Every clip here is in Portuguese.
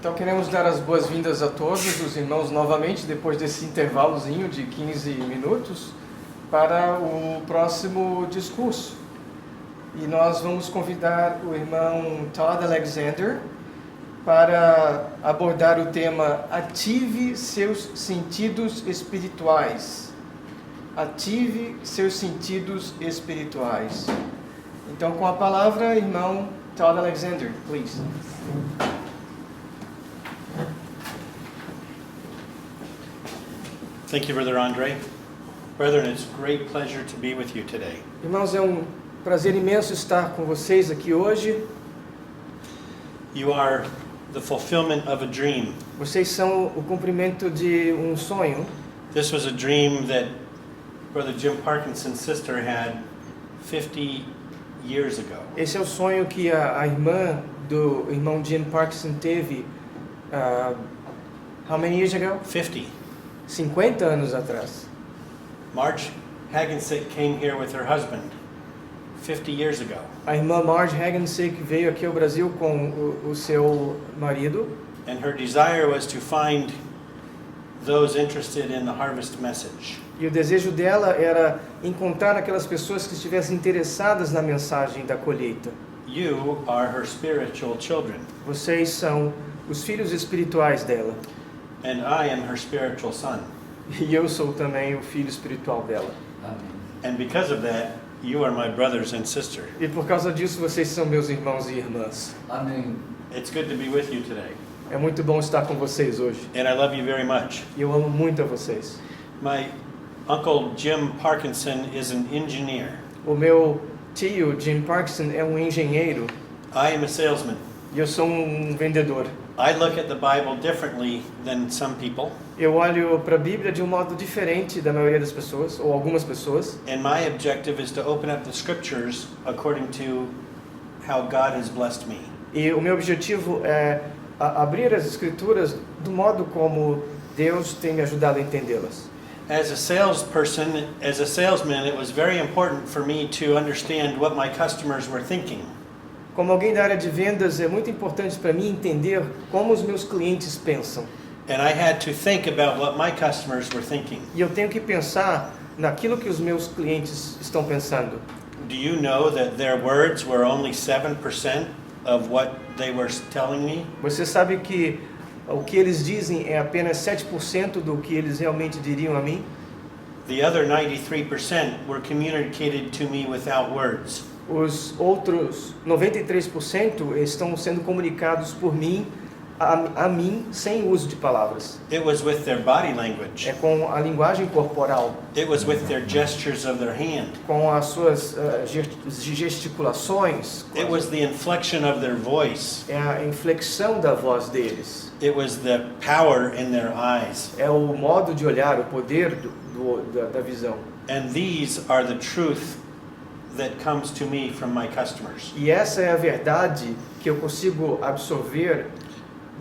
Então queremos dar as boas-vindas a todos os irmãos novamente, depois desse intervalozinho de 15 minutos, para o próximo discurso. E nós vamos convidar o irmão Todd Alexander para abordar o tema Ative seus sentidos espirituais. Ative seus sentidos espirituais. Então, com a palavra, irmão Todd Alexander, please. Thank you, Brother Andre. Brethren, it's a great pleasure to be with you today. Irmãos, é um prazer imenso estar com vocês aqui hoje. You are the fulfillment of a dream. Vocês são o cumprimento de um sonho. This was a dream that Brother Jim Parkinson's sister had 50 years ago. Esse é o sonho que a irmã do irmão Jim Parkinson teve, how many years ago? 50. 50 anos atrás. Marge Hagensick came here with her husband 50 years ago. A irmã Marge Hagensick veio aqui ao Brasil com o seu marido. And her desire was to find those interested in the harvest message. E o desejo dela era encontrar aquelas pessoas que estivessem interessadas na mensagem da colheita. You are her spiritual children. Vocês são os filhos espirituais dela. And I am her spiritual son. E eu sou também o filho espiritual dela. And because of that, you are my brothers and sisters. E por causa disso, vocês são meus irmãos e irmãs. Amém. It's good to be with you today. É muito bom estar com vocês hoje. And I love you very much. E eu amo muito a vocês. My uncle Jim Parkinson is an engineer. O meu tio, Jim Parkinson, é um engenheiro. I am a salesman. E eu sou um vendedor. I look at the Bible differently than some people. Eu olho para a Bíblia de um modo diferente da maioria das pessoas, ou algumas pessoas. And my objective is to open up the scriptures according to how God has blessed me. E o meu objetivo é abrir as escrituras do modo como Deus tem me ajudado a entendê-las. As a salesman, it was very important for me to understand what my customers were thinking. Como alguém da área de vendas, é muito importante para mim entender como os meus clientes pensam. And I had to think about what my customers were thinking. E eu tenho que pensar naquilo que os meus clientes estão pensando. Do you know that their words were only 7% of what they were telling me? Você sabe que o que eles dizem é apenas 7% do que eles realmente diriam a mim? The other 93% were communicated to me without words. Os outros 93% estão sendo comunicados por mim, a mim, sem uso de palavras. It was with their body language. É com a linguagem corporal, It was with their gestures of their hand. com as suas gesticulações, It was the inflection of their voice. é a inflexão da voz deles, It was the power in their eyes. é o modo de olhar, o poder da visão. And these are the truth that comes to me from my customers. E essa é a verdade que eu consigo absorver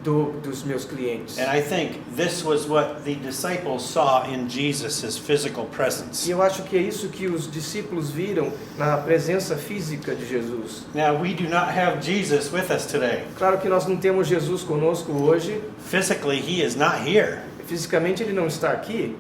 dos meus clientes. And I think this was what the disciples saw in Jesus' physical presence. E eu acho que é isso que os discípulos viram na presença física de Jesus. Now, we do not have Jesus with us today. Claro que nós não temos Jesus conosco hoje. Physically, he is not here Fisicamente ele não está aqui,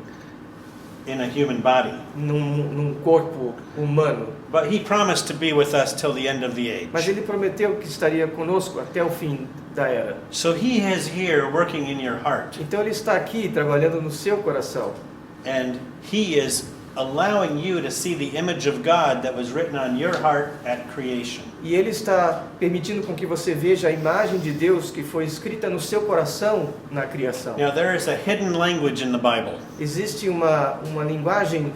in a human body. num corpo humano. But he promised to be with us till the end of the age. Mas ele prometeu que estaria conosco até o fim da era. So he is here working in your heart. Então ele está aqui trabalhando no seu coração. And he is allowing you to see the image of God that was written on your heart at creation. E ele está permitindo com que você veja a imagem de Deus que foi escrita no seu coração na criação. Now, there is a hidden language in the Bible. Existe uma linguagem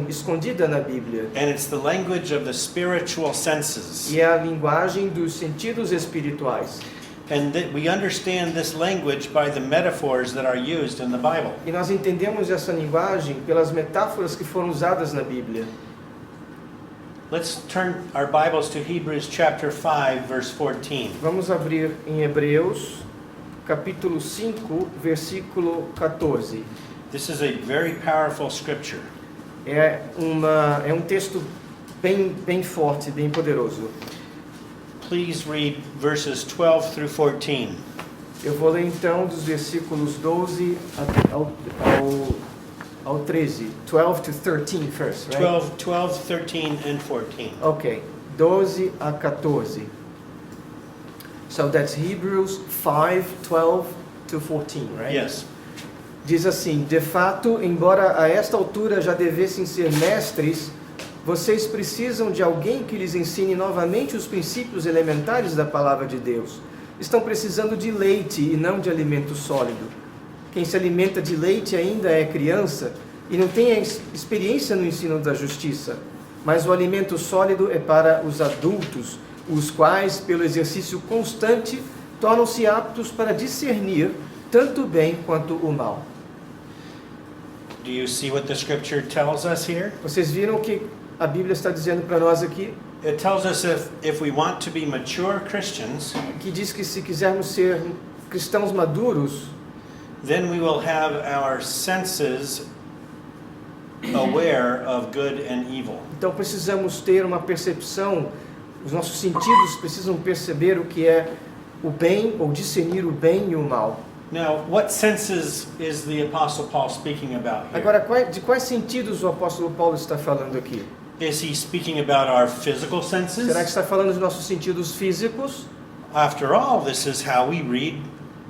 escondida na Bíblia. And it's the language of the spiritual senses. E é a linguagem dos sentidos espirituais. And we understand this language by the metaphors that are used in the Bible. E nós entendemos essa linguagem pelas metáforas que foram usadas na Bíblia. Let's turn our Bibles to Hebrews chapter 5, verse 14. Vamos abrir em Hebreus, capítulo 5, versículo 14. This is a very powerful scripture. É um texto bem forte, bem poderoso. Please read verses 12 through 14. Eu vou ler então dos versículos 12 ao 13. 12 to 13 first, right? 12, 13, and 14. Ok, 12 a 14. So that's Hebrews 5, 12 to 14, right? Yes. Diz assim: de fato, embora a esta altura já devessem ser mestres, vocês precisam de alguém que lhes ensine novamente os princípios elementares da palavra de Deus. Estão precisando de leite e não de alimento sólido. Quem se alimenta de leite ainda é criança e não tem experiência no ensino da justiça. Mas o alimento sólido é para os adultos, os quais, pelo exercício constante, tornam-se aptos para discernir tanto o bem quanto o mal. Do you see what the scripture tells us here? Vocês viram o que a Bíblia está dizendo para nós aqui? It tells us if we want to be mature Christians, Que diz que se quisermos ser cristãos maduros, then we will have our senses aware of good and evil. então precisamos ter uma percepção, os nossos sentidos precisam perceber o que é o bem, ou discernir o bem e o mal. Now, what senses is the Apostle Paul speaking about here? Agora, de quais sentidos o apóstolo Paulo está falando aqui? Is he speaking about our physical senses? Será que está falando dos nossos sentidos físicos? After all, this is how we read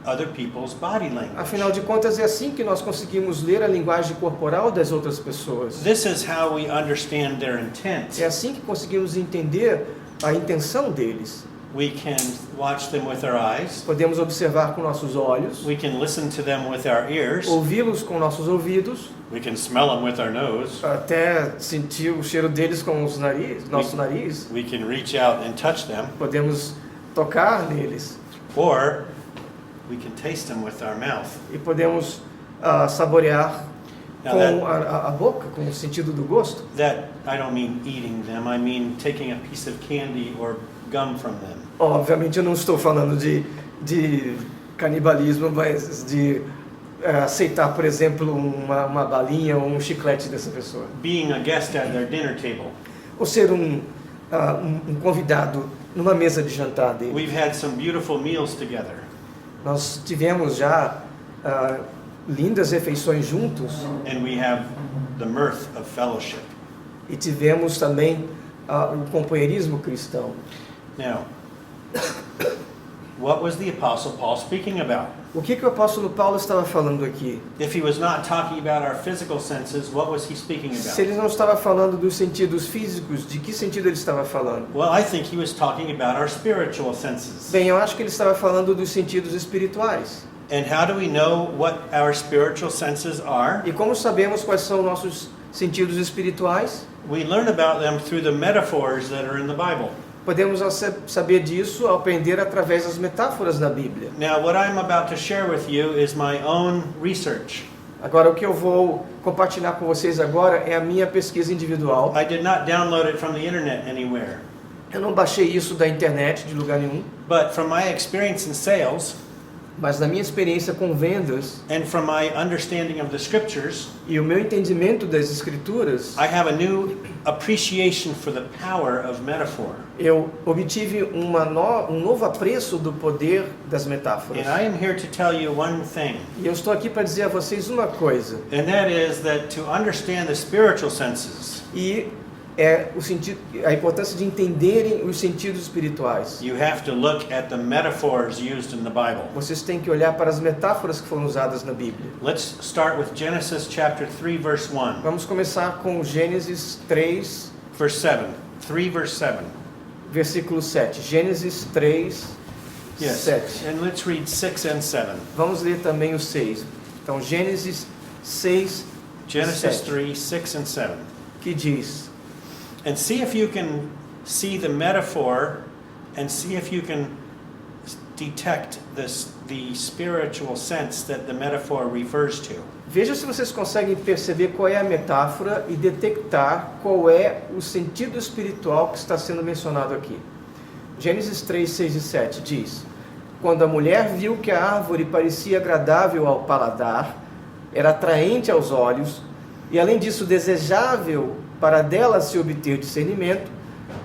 other people's body language. Afinal de contas, é assim que nós conseguimos ler a linguagem corporal das outras pessoas. This is how we understand their intent. É assim que conseguimos entender a intenção deles. We can watch them with our eyes. Podemos observar com nossos olhos, We can listen to them with our ears. ouvi-los com nossos ouvidos, We can smell them with our nose. até sentir o cheiro deles com os nosso nariz. We can reach out and touch them. Podemos tocar neles Or we can taste them with our mouth. e podemos saborear Now com a boca, com o sentido do gosto. that I don't mean eating them. I mean taking a piece of candy or gum from them. Obviamente eu não estou falando de canibalismo, mas de aceitar, por exemplo, uma balinha ou um chiclete dessa pessoa. Being a guest at their dinner table. Ou ser um convidado numa mesa de jantar dele. We've had some beautiful meals together. Nós tivemos já lindas refeições juntos And we have the mirth of fellowship. e tivemos também o companheirismo cristão. Now, what was the Apostle Paul speaking about? O que o apóstolo Paulo estava falando aqui? If he was not talking about our physical senses, what was he speaking Se about? ele não estava falando dos sentidos físicos, de que sentido ele estava falando? Well, I think he was talking about our spiritual senses. Bem, eu acho que ele estava falando dos sentidos espirituais. And how do we know what our spiritual senses are? E como sabemos quais são nossos sentidos espirituais? We learn about them through the metaphors that are in the Bible. Podemos saber disso ao aprender através das metáforas da Bíblia. Now, what I'm about to share with you is my own research. Agora, o que eu vou compartilhar com vocês agora é a minha pesquisa individual. I did not download it from the internet anywhere. Eu não baixei isso da internet de lugar nenhum, But from my experience in sales mas na minha experiência com vendas and from my understanding of the scriptures, e o meu entendimento das escrituras, I have a new appreciation for the power of metaphor. eu obtive um novo apreço do poder das metáforas. And I am here to tell you one thing, E eu estou aqui para dizer a vocês uma coisa, and that is that to understand the spiritual senses, e é a importância de entenderem os sentidos espirituais. you have to look at the metaphors used in the Bible. Vocês têm que olhar para as metáforas que foram usadas na Bíblia. Let's start with Genesis chapter 3 verse 1. Vamos começar com Gênesis 3, Verse 7. 3 verse 7. versículo 7. Gênesis 3, 7. And let's read 6 and 7. Vamos ler também o 6. Então, Gênesis 6, Genesis 7. 3, 6 and 7. que diz: And see if you can see the metaphor and see if you can detect the spiritual sense that the metaphor refers to. Veja se vocês conseguem perceber qual é a metáfora e detectar qual é o sentido espiritual que está sendo mencionado aqui. Gênesis 3, 6 e 7 diz: Quando a mulher viu que a árvore parecia agradável ao paladar, era atraente aos olhos e além disso desejável para dela se obter discernimento,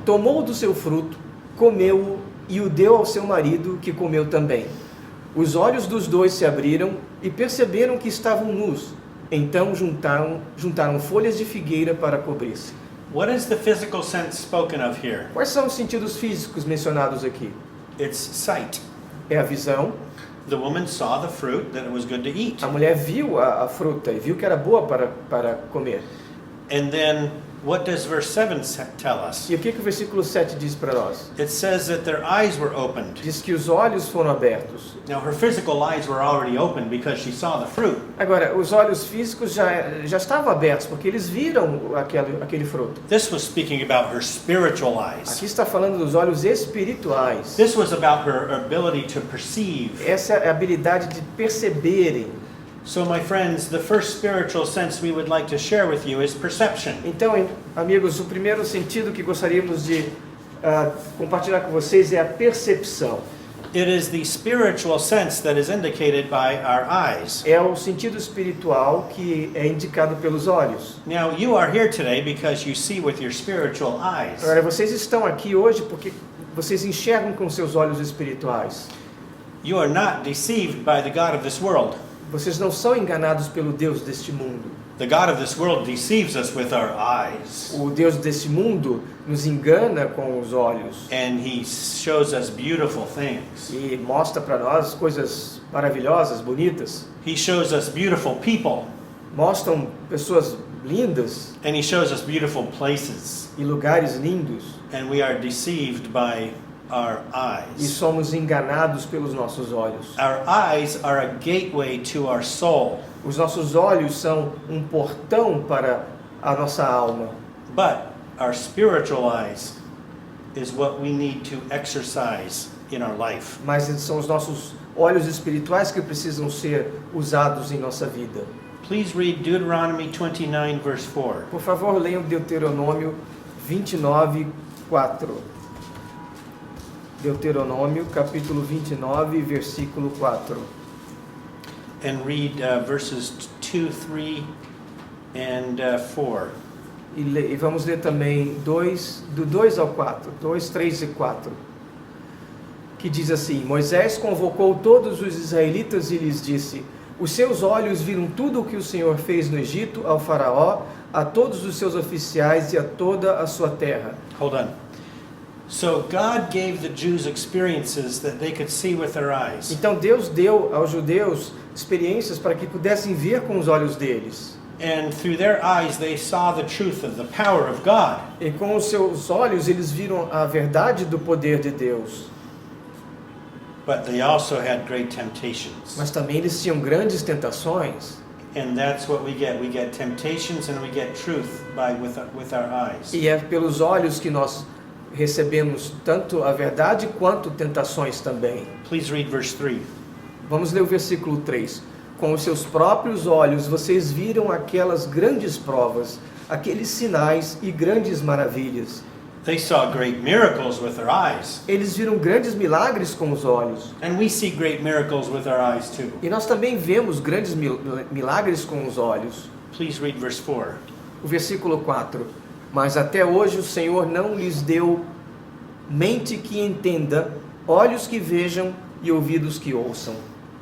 tomou do seu fruto, comeu-o e o deu ao seu marido, que comeu também. Os olhos dos dois se abriram e perceberam que estavam nus. Então juntaram folhas de figueira para cobrir-se. What is the physical sense spoken of here? Quais são os sentidos físicos mencionados aqui? It's sight. É a visão. The woman saw the fruit, that it was good to eat. A mulher viu a fruta e viu que era boa para comer. And then, what does verse 7 tell us? E o que o versículo 7 diz para nós? It says that their eyes were opened. Diz que os olhos foram abertos. Now, her physical eyes were already open because she saw the fruit. Agora, os olhos físicos já estavam abertos, porque eles viram aquele fruto. This was speaking about her spiritual eyes. Aqui está falando dos olhos espirituais. This was about her ability to perceive. Essa é a habilidade de perceberem. So, my friends, the first spiritual sense we would like to share with you is perception. Então, amigos, o primeiro sentido que gostaríamos de compartilhar com vocês é a percepção. It is the spiritual sense that is indicated by our eyes. É o sentido espiritual que é indicado pelos olhos. Now, you are here today because you see with your spiritual eyes. Agora, vocês estão aqui hoje porque vocês enxergam com seus olhos espirituais. You are not deceived by the God of this world. Vocês não são enganados pelo Deus deste mundo. The God of this world deceives us with our eyes. O Deus deste mundo nos engana com os olhos. And He shows us beautiful things. E mostra para nós coisas maravilhosas, bonitas. He shows us beautiful people. Mostram pessoas lindas And He shows us beautiful places. e lugares lindos. And we are deceived by our E eyes. somos enganados pelos nossos olhos. Our eyes are a gateway to our soul. Os nossos olhos são um portão para a nossa alma. But our spiritual eyes is what we need to exercise in our life. Mas são os nossos olhos espirituais que precisam ser usados em nossa vida. Please read Deuteronomy 29, verse 4. Por favor, leiam Deuteronômio 29, 4. Deuteronômio, capítulo 29, versículo 4. And read verses 2, 3, and 4. E vamos ler também do 2 ao 4, 2, 3 e 4. Que diz assim: Moisés convocou todos os israelitas e lhes disse: Os seus olhos viram tudo o que o Senhor fez no Egito, ao faraó, a todos os seus oficiais e a toda a sua terra. Hold on. So God gave the Jews experiences that they could see with their eyes. Então Deus deu aos judeus experiências para que pudessem ver com os olhos deles. And through their eyes they saw the truth of the power of God. E com os seus olhos eles viram a verdade do poder de Deus. But they also had great temptations. Mas também eles tinham grandes tentações. And that's what we get. We get temptations and we get truth with our eyes. E é pelos olhos que nós recebemos tanto a verdade quanto tentações também. Please read verse 3. Vamos ler o versículo 3. Com os seus próprios olhos vocês viram aquelas grandes provas, aqueles sinais e grandes maravilhas. They saw great miracles with their eyes. Eles viram grandes milagres com os olhos. And we see great miracles with our eyes too. E nós também vemos grandes milagres com os olhos. Please read verse 4. O versículo 4. Mas até hoje o Senhor não lhes deu mente que entenda, olhos que vejam e ouvidos que ouçam.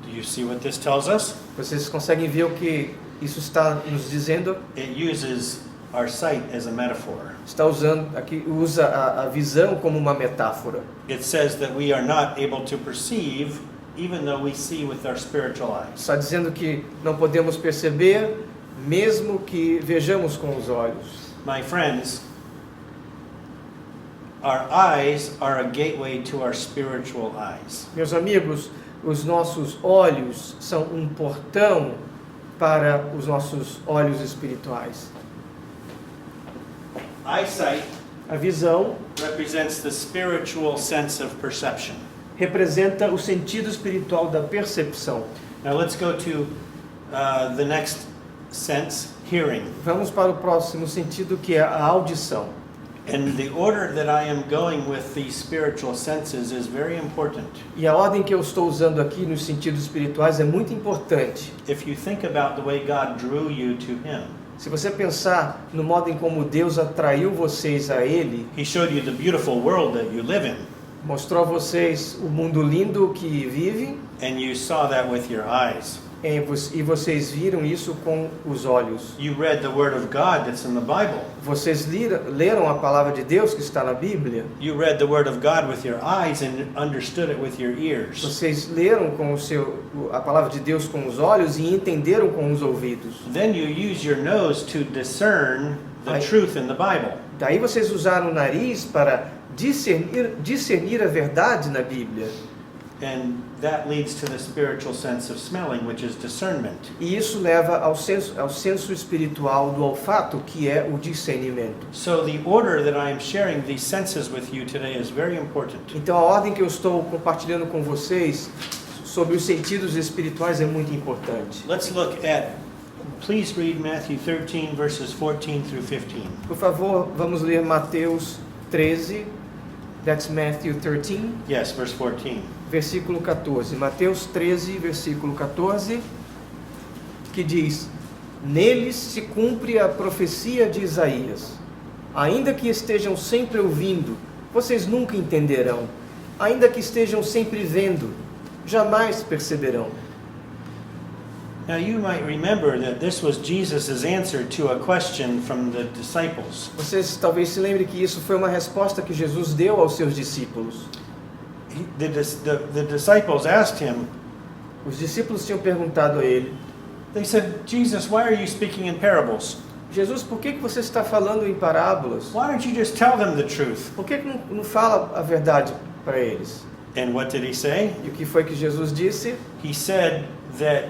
Do you see what this tells us? Vocês conseguem ver o que isso está nos dizendo? It uses our sight as a metaphor. Está usando aqui, usa a visão como uma metáfora. It says that we are not able to perceive even though we see with our spiritual eyes. Está dizendo que não podemos perceber mesmo que vejamos com os olhos. My friends, our eyes are a gateway to our spiritual eyes. Meus amigos, os nossos olhos são um portão para os nossos olhos espirituais. Eyesight A visão represents the spiritual sense of perception. representa o sentido espiritual da percepção. Now let's go to the next sense, hearing. Vamos para o próximo sentido, que é a audição. And the order that I am going with these spiritual senses is very important. E a ordem que eu estou usando aqui nos sentidos espirituais é muito importante. If you think about the way God drew you to Him, Se você pensar no modo em como Deus atraiu vocês a Ele, He showed you the beautiful world that you live in. mostrou a vocês o mundo lindo que vivem, and you saw that with your eyes. e vocês viram isso com os olhos. You read the Word of God that's in the Bible. Vocês leram a palavra de Deus que está na Bíblia. You read the Word of God with your eyes and understood it with your ears. Vocês leram a palavra de Deus com os olhos e entenderam com os ouvidos. Then you use your nose to discern the truth in the Bible. Daí vocês usaram o nariz para discernir a verdade na Bíblia. And that leads to the spiritual sense of smelling, which is discernment. E isso leva ao senso espiritual do olfato, que é o discernimento. So the order that I am sharing these senses with you today is very important. Então a ordem que eu estou compartilhando com vocês sobre os sentidos espirituais é muito importante. Let's look at, please read Matthew 13 verses 14 through 15. Por favor, vamos ler Mateus 13. That's Matthew 13. Yes, verse 14. Versículo 14. Mateus 13, versículo 14, que diz: Neles se cumpre a profecia de Isaías. Ainda que estejam sempre ouvindo, vocês nunca entenderão. Ainda que estejam sempre vendo, jamais perceberão. Now you might remember that this was Jesus' answer to a question from the disciples. Vocês talvez se lembrem que isso foi uma resposta que Jesus deu aos seus discípulos. The disciples asked him, Os discípulos tinham perguntado a ele: they said, Jesus, why are you speaking in parables? Jesus, por que você está falando em parábolas? Why don't you just tell them the truth? Por que não fala a verdade para eles? And what did he say? E o que foi que Jesus disse? He said that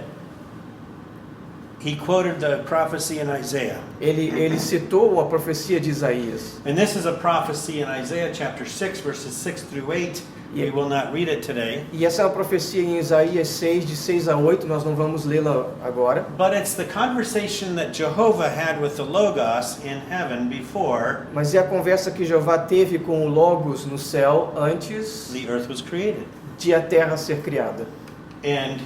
he quoted the prophecy in Isaiah. Ele citou a profecia de Isaías. And this is a prophecy in Isaiah chapter 6 verses 6 through 8. We will not read it today. E essa é uma profecia em Isaías 6, de 6 a 8, nós não vamos lê-la agora. But it's the conversation that Jehovah had with the Logos in heaven before Mas é a conversa que Jeová teve com o Logos no céu antes the earth was created. de a terra ser criada. And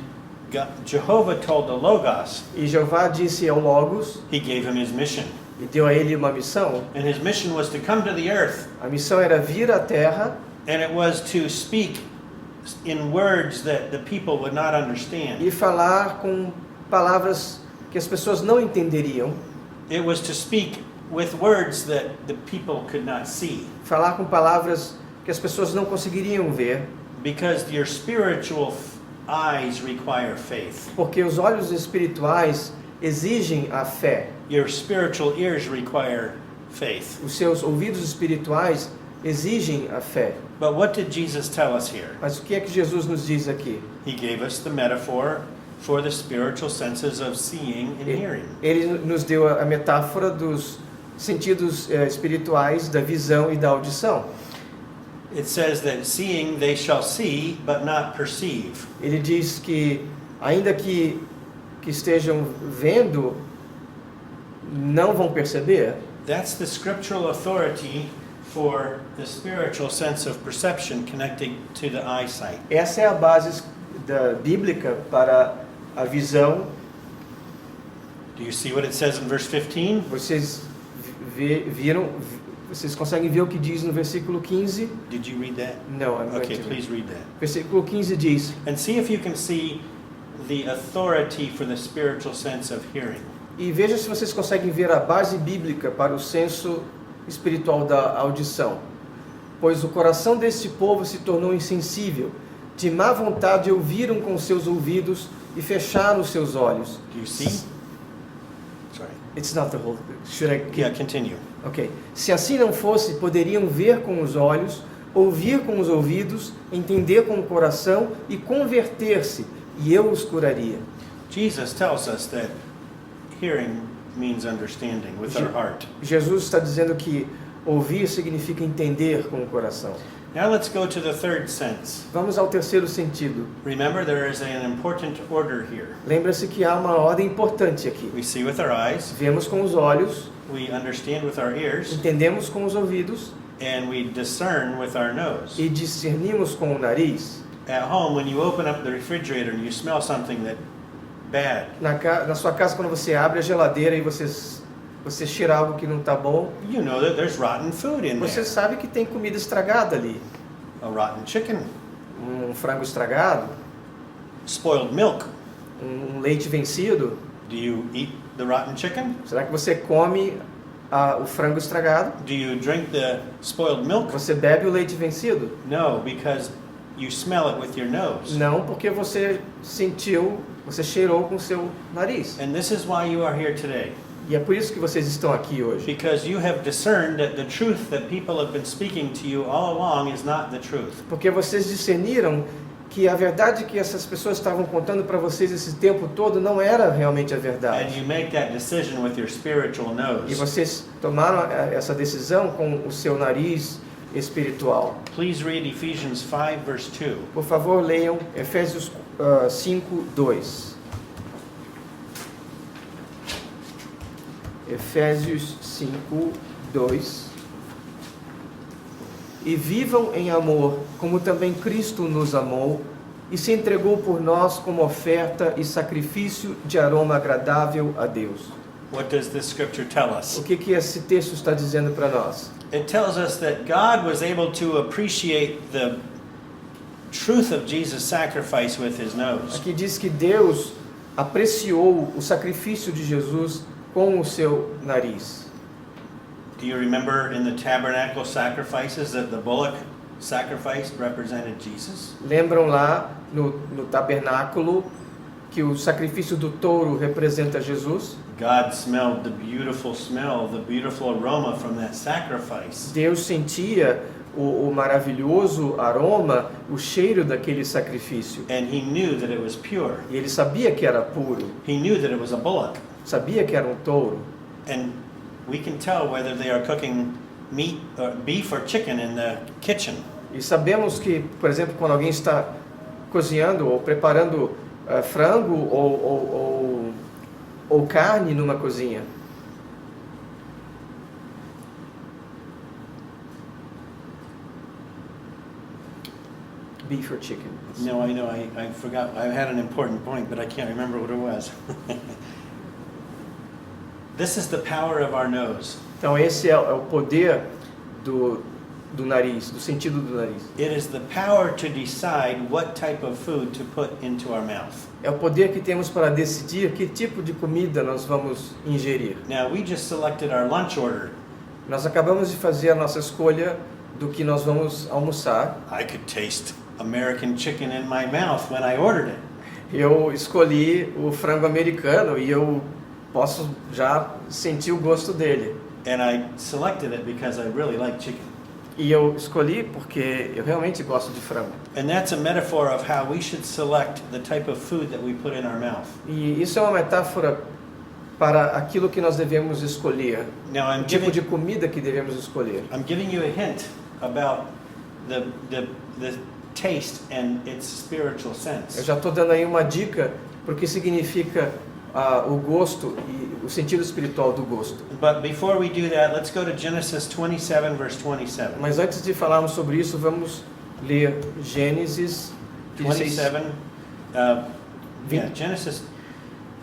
Jehovah told the Logos, E Jeová disse ao Logos, he gave him his mission. e deu a ele uma missão. And his mission was to come to the earth, A missão era vir à terra and it was to speak in words that the people would not understand. e falar com palavras que as pessoas não entenderiam. It was to speak with words that the people could not see. Falar com palavras que as pessoas não conseguiriam ver. Because your spiritual eyes require faith. Porque os olhos espirituais exigem a fé. Your spiritual ears require faith. Os seus ouvidos espirituais exigem a fé. But what did Jesus tell us here? Mas o que é que Jesus nos diz aqui? He gave us the metaphor for the spiritual senses of seeing and hearing. Ele nos deu a metáfora dos sentidos espirituais da visão e da audição. It says that seeing they shall see, but not perceive. Ele diz que ainda que estejam vendo, não vão perceber. That's the scriptural authority for the spiritual sense of perception connected to the eyesight. Essa é a base bíblica para a visão. Do you see what it says in verse 15? Vocês viram? Vocês conseguem ver o que diz no versículo 15? Did you read that? Não, I'm going Okay, to. please read that. Versículo 15 diz: And see if you can see the authority for the spiritual sense of hearing. E veja se vocês conseguem ver a base bíblica para o senso espiritual da audição. Pois o coração deste povo se tornou insensível, de má vontade ouviram com seus ouvidos e fecharam os seus olhos. Do you see? Sorry. It's not the whole. Should I? Yeah, continue. Ok. Se assim não fosse, poderiam ver com os olhos, ouvir com os ouvidos, entender com o coração e converter-se, e eu os curaria. Jesus tells us that hearing means understanding with our heart. Jesus está dizendo que ouvir significa entender com o coração. Now let's go to the third sense. Vamos ao terceiro sentido. Remember, there is an important order here. Lembra-se que há uma ordem importante aqui. We see with our eyes, Vemos com os olhos, we understand with our ears, entendemos com os ouvidos and we discern with our nose. e discernimos com o nariz. At home, when you open up the refrigerator and you smell something that bad, Na sua casa, quando você abre a geladeira e você cheira algo que não está bom, you know that there's rotten food in você there. sabe que tem comida estragada ali. A rotten chicken. frango estragado, Spoiled milk. leite vencido. Do you eat the rotten chicken? Será que você come o frango estragado? Do you drink the spoiled milk? Você bebe o leite vencido? No, because you smell it with your nose. Não, porque você cheirou com o seu nariz. And this is why you are here today. E é por isso que vocês estão aqui hoje. Because you have discerned that the truth that people have been speaking to you all along is not the truth. Porque vocês discerniram que a verdade que essas pessoas estavam contando para vocês esse tempo todo não era realmente a And verdade. you make that decision with your spiritual E nose. vocês tomaram essa decisão com o seu nariz espiritual. Please read Ephesians 5 verse 2. Por favor, leiam Efésios 5, 2. Efésios 5, 2. E vivam em amor, como também Cristo nos amou e se entregou por nós como oferta e sacrifício de aroma agradável a Deus. What does this scripture tell us? O que esse texto está dizendo para nós? It tells us that God was able to appreciate the truth of Jesus' sacrifice with his nose. Aqui diz que Deus apreciou o sacrifício de Jesus com o seu nariz. Do you remember in the tabernacle sacrifices that the bullock sacrifice represented Jesus? Lembram lá no tabernáculo que o sacrifício do touro representa Jesus? God smelled the beautiful aroma from that sacrifice. Deus sentia o maravilhoso aroma, o cheiro daquele sacrifício. And he knew that it was pure. E ele sabia que era puro, He knew that it was a bullock. sabia que era um touro. And we can tell whether they are cooking meat or beef or chicken in the kitchen. E sabemos que, por exemplo, quando alguém está cozinhando ou preparando frango ou carne numa cozinha. Beef or chicken. No, I know. I forgot. I had an important point, but I can't remember what it was. This is the power of our nose. Então esse é o poder do nariz, do sentido do nariz. It is the power to decide what type of food to put into our mouth. É o poder que temos para decidir que tipo de comida nós vamos ingerir. Now, we just selected our lunch order. Nós acabamos de fazer a nossa escolha do que nós vamos almoçar. I could taste American chicken in my mouth when I ordered it. Eu escolhi o frango americano e eu posso já sentir o gosto dele. And I selected it because I really like chicken. E eu escolhi porque eu realmente gosto de frango. And that's a metaphor of how we should select the type of food that we put in our mouth. E isso é uma metáfora para aquilo que nós devemos escolher. Now, O tipo de comida que devemos escolher. I'm giving you a hint about the taste and its spiritual Eu sense. já estou dando aí uma dica porque significa o gosto e o sentido espiritual do gosto. But before we do that, let's go to Genesis 27 verse 27. Mas antes de falarmos sobre isso, vamos ler Gênesis 27 Genesis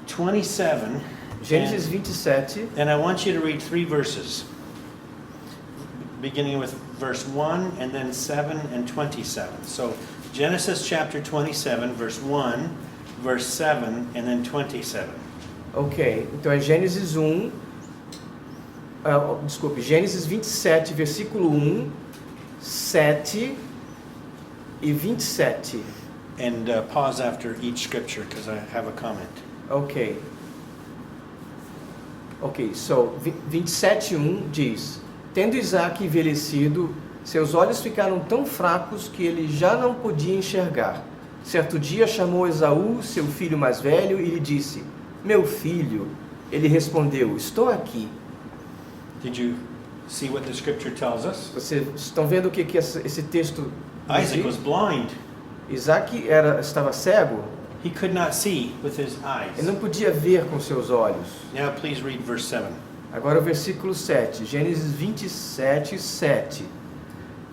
27. Gênesis 27. And I want you to read 3 verses. Beginning with verse 1 and then 7 and 27. So Genesis chapter 27 verse 1, verse 7 and then 27. Ok, então é Gênesis 27, versículo 1, 7 e 27. And pause after each scripture because I have a comment. Ok. Ok, so 27:1 diz: Tendo Isaac envelhecido, seus olhos ficaram tão fracos que ele já não podia enxergar. Certo dia chamou Esaú, seu filho mais velho, e lhe disse: Meu filho. Ele respondeu: Estou aqui. Did you see what the scripture tells us? Vocês estão vendo o que esse texto nos Isaac was diz? blind. Isaac estava cego. He could not see with his eyes. Ele não podia ver com seus olhos. Now please read verse 7. Agora o versículo 7, Gênesis 27, 7.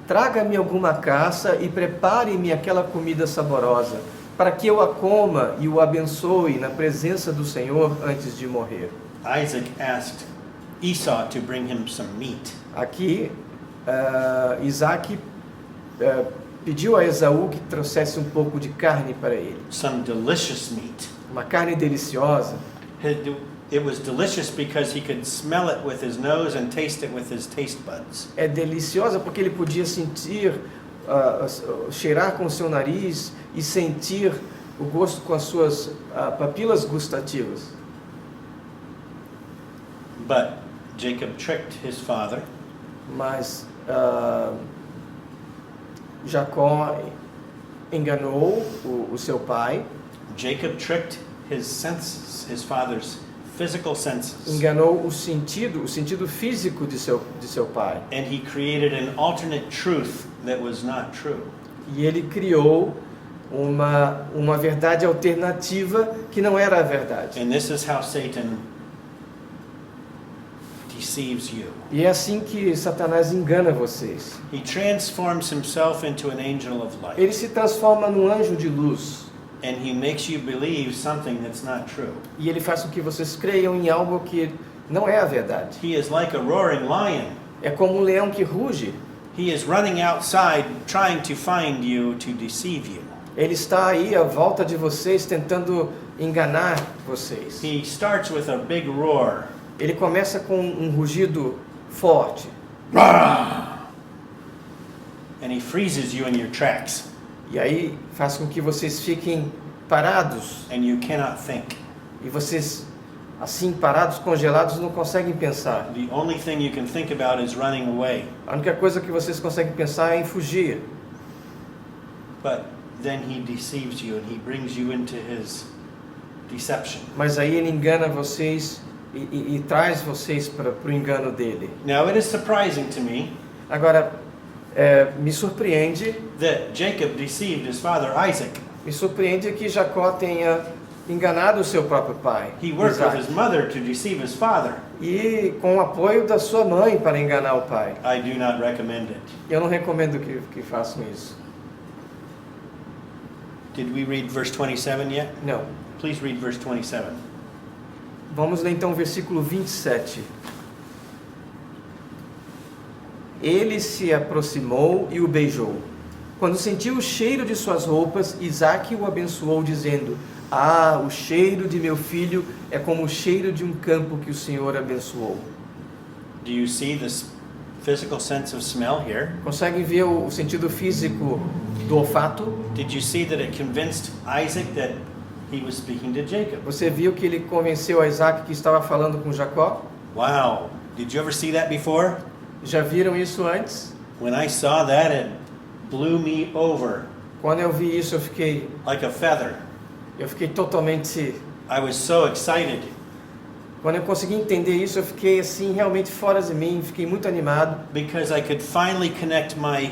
Traga-me alguma caça e prepare-me aquela comida saborosa, para que eu a coma e o abençoe na presença do Senhor antes de morrer. Isaac asked Esau to bring him some meat. Aqui, Isaac pediu a Esaú que trouxesse um pouco de carne para ele, some delicious meat. uma carne deliciosa. It was delicious because he could smell it with his nose and taste it with his taste buds. É deliciosa porque ele podia sentir, cheirar com o seu nariz e sentir o gosto com as suas papilas gustativas. But Jacob tricked his father. Mas Jacó enganou o seu pai, Jacob tricked his senses, his father's physical senses. enganou o sentido físico de seu pai. And he created an alternate truth that was not true. E ele criou uma verdade alternativa que não era a verdade. And this is how Satan deceives you. E é assim que Satanás engana vocês. He transforms himself into an angel of light. Ele se transforma num anjo de luz. And he makes you believe something that's not true. E ele faz com que vocês creiam em algo que não é a verdade. He is like a roaring lion. É como um leão que ruge. He is running outside trying to find you to deceive you. Ele está aí à volta de vocês tentando enganar vocês. He starts with a big roar. Ele começa com um rugido forte. And he freezes you in your tracks. E aí faz com que vocês fiquem parados. And you cannot think. E vocês, assim, parados, congelados, não conseguem pensar. The only thing you can think about is running away. A única coisa que vocês conseguem pensar é em fugir. But then he deceives you and he brings you into his deception. Mas aí ele engana vocês e traz vocês para o engano dele. Now it is surprising to me Agora, me surpreende that Jacob deceived his father Isaac. que Jacó tenha enganado o seu próprio pai, He worked Isaac, with his mother to deceive his father. e com o apoio da sua mãe para enganar o pai. I do not recommend it. Eu não recomendo que façam isso. Did we read verse 27 yet? Não. Please read verse 27. Vamos ler então o versículo 27. Ele se aproximou e o beijou. Quando sentiu o cheiro de suas roupas, Isaque o abençoou, dizendo: Ah, o cheiro de meu filho é como o cheiro de um campo que o Senhor abençoou. Do you see this physical sense of smell here? Conseguem ver o sentido físico do olfato? Did you see that it convinced Isaac that he was speaking to Jacob? Você viu que ele convenceu a Isaque que estava falando com Jacó? Wow. Did you ever see that before? Já viram isso antes? When I saw that, it blew me over Quando eu vi isso, eu fiquei like a feather. totalmente... I was so excited. Quando eu consegui entender isso, eu fiquei assim realmente fora de mim, fiquei muito animado, Because I could finally connect my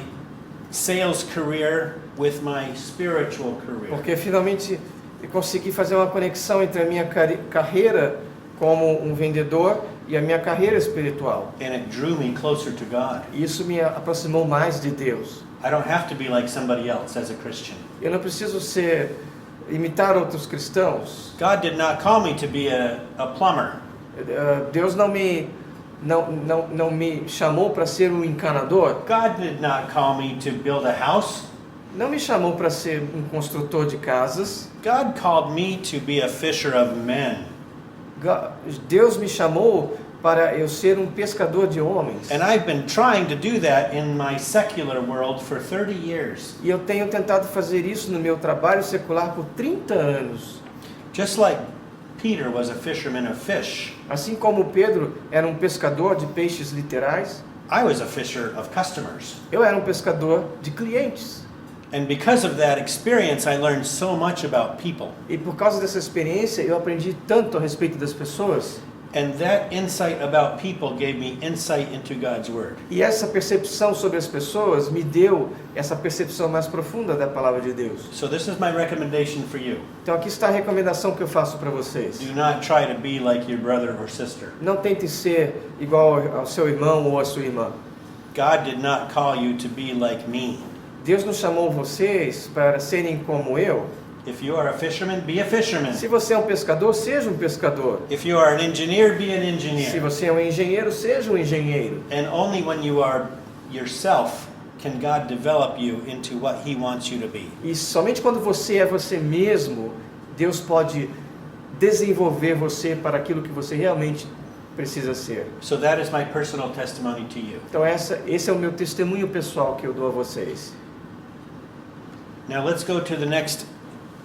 sales career with my spiritual career. porque finalmente eu consegui fazer uma conexão entre a minha carreira como um vendedor e a minha carreira espiritual. And it drew me closer to God. E isso me aproximou mais de Deus. I don't have to be like somebody else as a Christian. Eu não preciso imitar outros cristãos. God did not call me to be a plumber. Deus não me chamou para ser um encanador. God did not call me to build a house. Não me chamou para ser um construtor de casas. God called me to be a fisher of men. Deus me chamou para eu ser um pescador de homens. And I've been trying to do that in my secular world for 30 years. E eu tenho tentado fazer isso no meu trabalho secular por 30 anos. Just like Peter was a fisherman of fish, Assim como Pedro era um pescador de peixes literais, I was a fisher of customers. eu era um pescador de clientes. And because of that experience, I learned so much about people. E por causa dessa experiência, eu aprendi tanto a respeito das pessoas. And that insight about people gave me insight into God's Word. E essa percepção sobre as pessoas me deu essa percepção mais profunda da palavra de Deus. So this is my recommendation for you. Então aqui está a recomendação que eu faço para vocês. Do not try to be like your brother or sister. Não tente ser igual ao seu irmão ou à sua irmã. God did not call you to be like me. Deus não chamou vocês para serem como eu. If you are a fisherman, be a fisherman. Se você é um pescador, seja um pescador. If you are an engineer, be an Se engineer. você é um engenheiro, seja um engenheiro. And only when you are yourself can God develop you into what He wants you to be. E somente quando você é você mesmo, Deus pode desenvolver você para aquilo que você realmente precisa ser. So that is my personal testimony to you. Então esse é o meu testemunho pessoal que eu dou a vocês. Now let's go to the next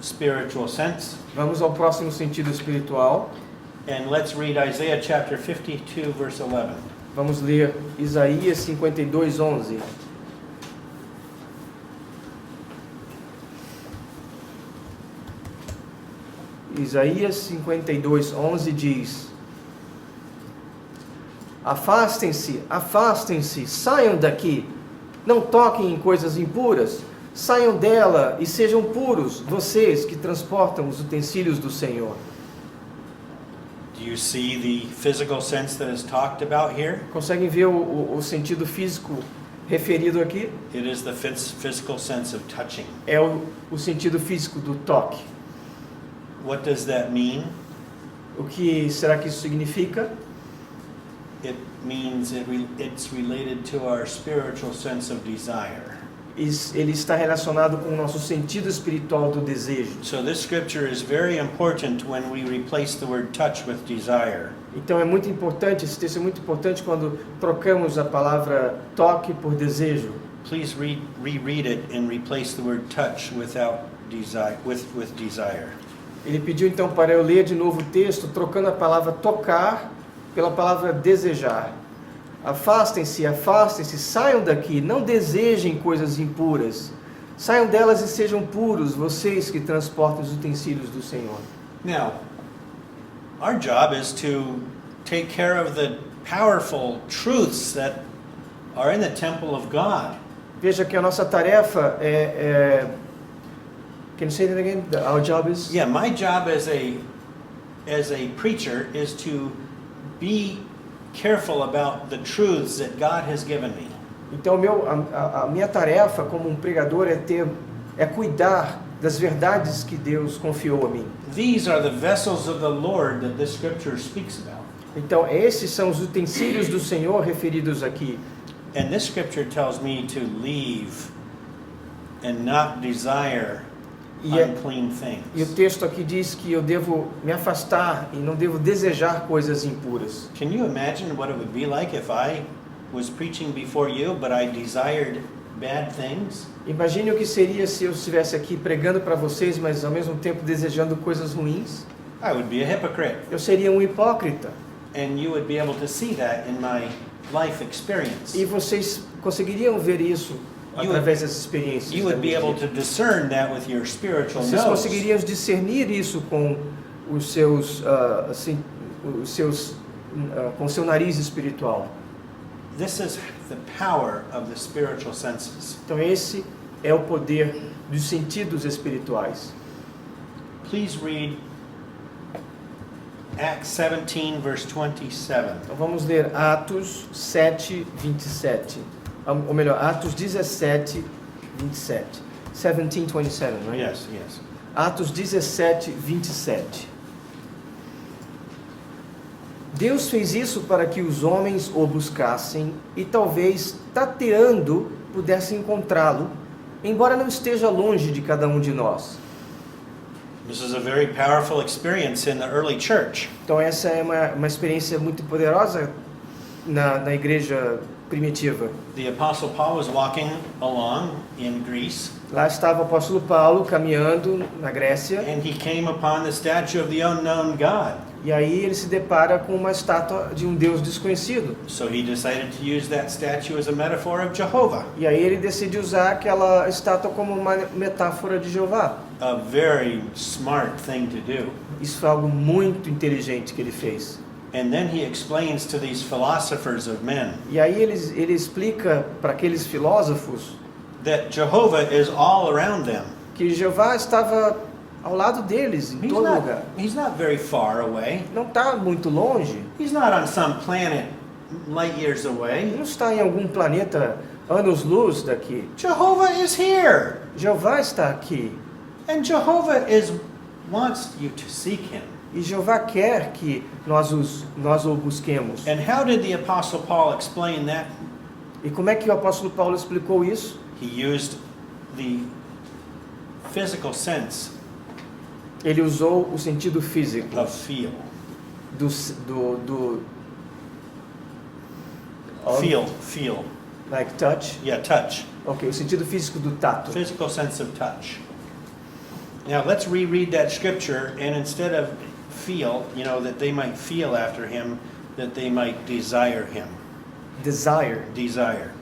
spiritual sense, Vamos ao próximo sentido espiritual. and let's read Isaiah chapter 52 verse 11. Vamos ler Isaías 52:11. Isaías 52:11 diz: Afastem-se, afastem-se, saiam daqui, não toquem em coisas impuras, saiam dela e sejam puros, vocês que transportam os utensílios do Senhor. Do you see the physical sense that is talked about here? Conseguem ver o sentido físico referido aqui? It is the physical sense of touching. É o sentido físico do toque. What does that mean? O que será que isso significa? It means it's related to our spiritual sense of desire. Ele está relacionado com o nosso sentido espiritual do desejo. So this scripture is very important when we replace the word touch with desire. Então é muito importante, esse texto é muito importante quando trocamos a palavra toque por desejo. Please reread it and replace the word touch without desire with desire. Ele pediu então para eu ler de novo o texto, trocando a palavra tocar pela palavra desejar. Afastem-se, afastem-se, saiam daqui, não desejem coisas impuras. Saiam delas e sejam puros, vocês que transportam os utensílios do Senhor. Now, our job is to take care of the powerful truths that are in the temple of God. Veja que a nossa tarefa Can you say that again? Our job is? Yeah, my job as a preacher is to be careful about the truths that God has given me. Então a minha tarefa como um pregador é cuidar das verdades que Deus confiou a mim. These are the vessels of the Lord that this scripture speaks about. Então esses são os utensílios do Senhor referidos aqui. And this scripture tells me to leave and not desire unclean things. E o texto aqui diz que eu devo me afastar e não devo desejar coisas impuras. Can you imagine what it would be like if I was preaching before you, but I desired bad things? Imagine o que seria se eu estivesse aqui pregando para vocês, mas ao mesmo tempo desejando coisas ruins. I would be a hypocrite. Eu seria um hipócrita. And you would be able to see that in my life experience. E vocês conseguiriam ver isso através das experiências. You would be able to discern that with your spiritual Vocês nose. conseguiriam discernir isso com os seus, com o seu nariz espiritual. This is the power of the spiritual senses. Então esse é o poder dos sentidos espirituais. Please read Acts 17 verse 27. Então vamos ler Atos 7, 27. Ou melhor, Atos 17, 27. 17, 27, right? Yes, yes. Atos 17, 27. Deus fez isso para que os homens o buscassem e talvez, tateando, pudessem encontrá-lo, embora não esteja longe de cada um de nós. This is a very powerful experience in the early church. Então essa é uma experiência muito poderosa na igreja primitiva. The Apostle Paul was walking along in Greece. Lá estava o apóstolo Paulo caminhando na Grécia. And he came upon the statue of the unknown God. E aí ele se depara com uma estátua de um Deus desconhecido. So he decided to use that statue as a metaphor of Jehovah. E aí ele decide usar aquela estátua como uma metáfora de Jeová. A very smart thing to do. Isso foi algo muito inteligente que ele fez. And then he explains to these philosophers of men E aí ele explica para aqueles filósofos that Jehovah is all around them. que Jeová estava ao lado deles, em todo lugar. He's not very far away. Não está muito longe, He's not on some planet light years away. não está em algum planeta anos-luz daqui. Jehovah is here. Jeová está aqui. And Jehovah wants you to seek him. E Jeová quer que nós o busquemos. And how did the Apostle Paul explain that? E como é que o apóstolo Paulo explicou isso? He used the physical sense Ele usou o sentido físico of feel. do Feel. like touch. Yeah, touch. Ok, o sentido físico do tato. Physical sense of touch. Now let's reread that scripture, and instead of feel, that they might feel after him, that they might desire him. Desire. Desire.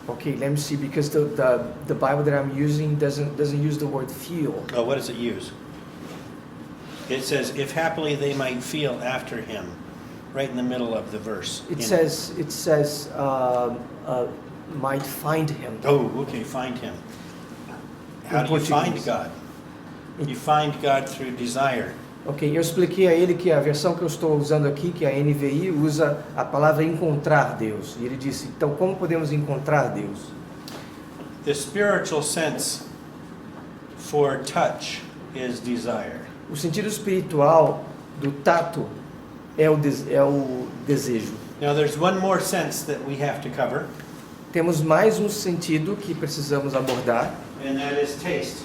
Okay, let me see, because the Bible that I'm using doesn't use the word feel. Oh, what does it use? It says, if happily they might feel after him, right in the middle of the verse. It says might find him. Oh, okay, find him. How do you find God? You find God through desire. Ok, eu expliquei a ele que a versão que eu estou usando aqui, que é a NVI, usa a palavra encontrar Deus. E ele disse, então como podemos encontrar Deus? The spiritual sense for touch is desire. O sentido espiritual do tato é o desejo. Now there's one more sense that we have to cover, Temos mais um sentido que precisamos abordar, and that is taste.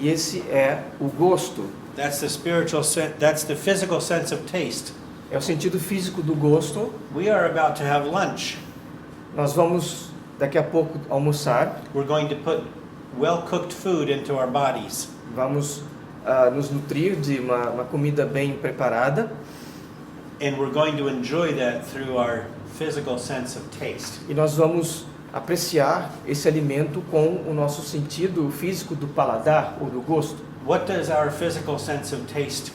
e esse é o gosto. That's the spiritual sense, that's the physical sense of taste. É o sentido físico do gosto. We are about to have lunch. Nós vamos daqui a pouco almoçar. We're going to put well-cooked food into our bodies. Vamos nos nutrir de uma comida bem preparada. And we're going to enjoy that through our physical sense of taste. E nós vamos apreciar esse alimento com o nosso sentido físico do paladar ou do gosto. What does our physical sense of taste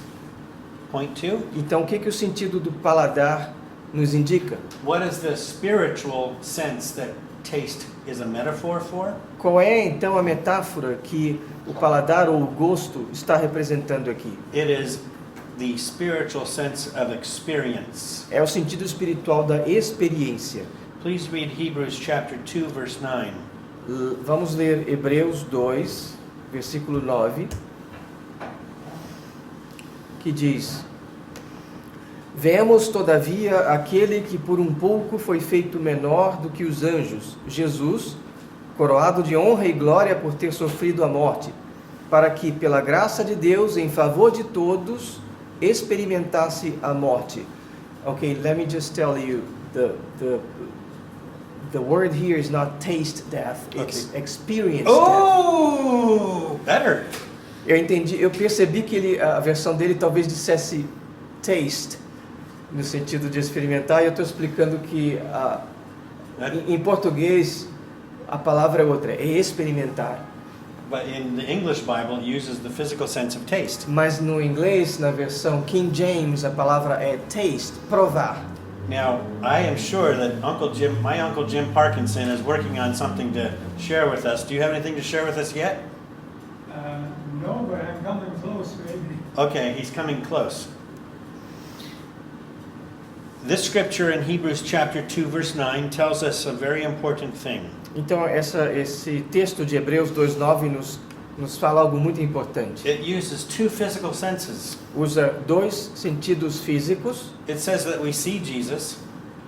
point to? Então, o que o sentido do paladar nos indica? What is the spiritual sense that taste is a metaphor for? Qual é, então, a metáfora que o paladar ou o gosto está representando aqui? It is the spiritual sense of experience. É o sentido espiritual da experiência. Please read Hebrews chapter 2 verse 9. Vamos ler Hebreus 2, versículo 9, que diz: Vemos, todavia, aquele que por um pouco foi feito menor do que os anjos, Jesus, coroado de honra e glória por ter sofrido a morte, para que, pela graça de Deus, em favor de todos, experimentasse a morte. Okay, let me just tell you, the word here is not taste death, it's experience death. Oh, better. Eu percebi que a versão dele talvez dissesse taste, no sentido de experimentar, e eu estou explicando que em português a palavra é outra, é experimentar. But in the English Bible, it uses the physical sense of taste. Mas no inglês, na versão King James, a palavra é taste, provar. Now, I am sure that my Uncle Jim Parkinson is working on something to share with us. Do you have anything to share with us yet? No, but I'm coming close, maybe. Okay, he's coming close. This scripture in Hebrews chapter 2 verse 9 tells us a very important thing. Então esse texto de Hebreus 2:9 nos fala algo muito importante. It uses two physical senses. Usa dois sentidos físicos. It says that we see Jesus.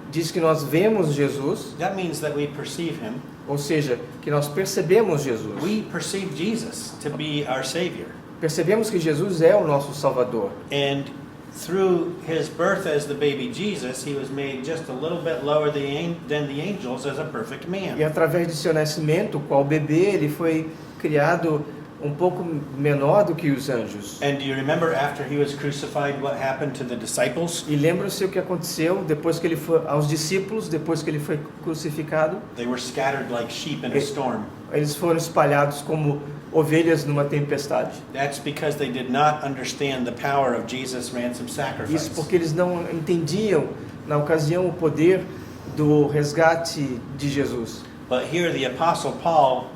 Diz que nós vemos Jesus. That means that we perceive him. Ou seja, que nós percebemos Jesus. We perceive Jesus to be our Savior. Percebemos que Jesus é o nosso Salvador. And through his birth as the baby Jesus, he was made just a little bit lower than the angels as a perfect man. E através de seu nascimento, qual bebê, ele foi criado um pouco menor do que os anjos. And do you remember after he was crucified what happened to the disciples? E lembra-se o que aconteceu depois que ele foi aos discípulos, depois que ele foi crucificado? They were scattered like sheep in a storm. Eles foram espalhados como ovelhas numa tempestade. That's because they did not understand the power of Jesus' ransom sacrifice. Isso porque eles não entendiam na ocasião o poder do resgate de Jesus. But here the apostle Paul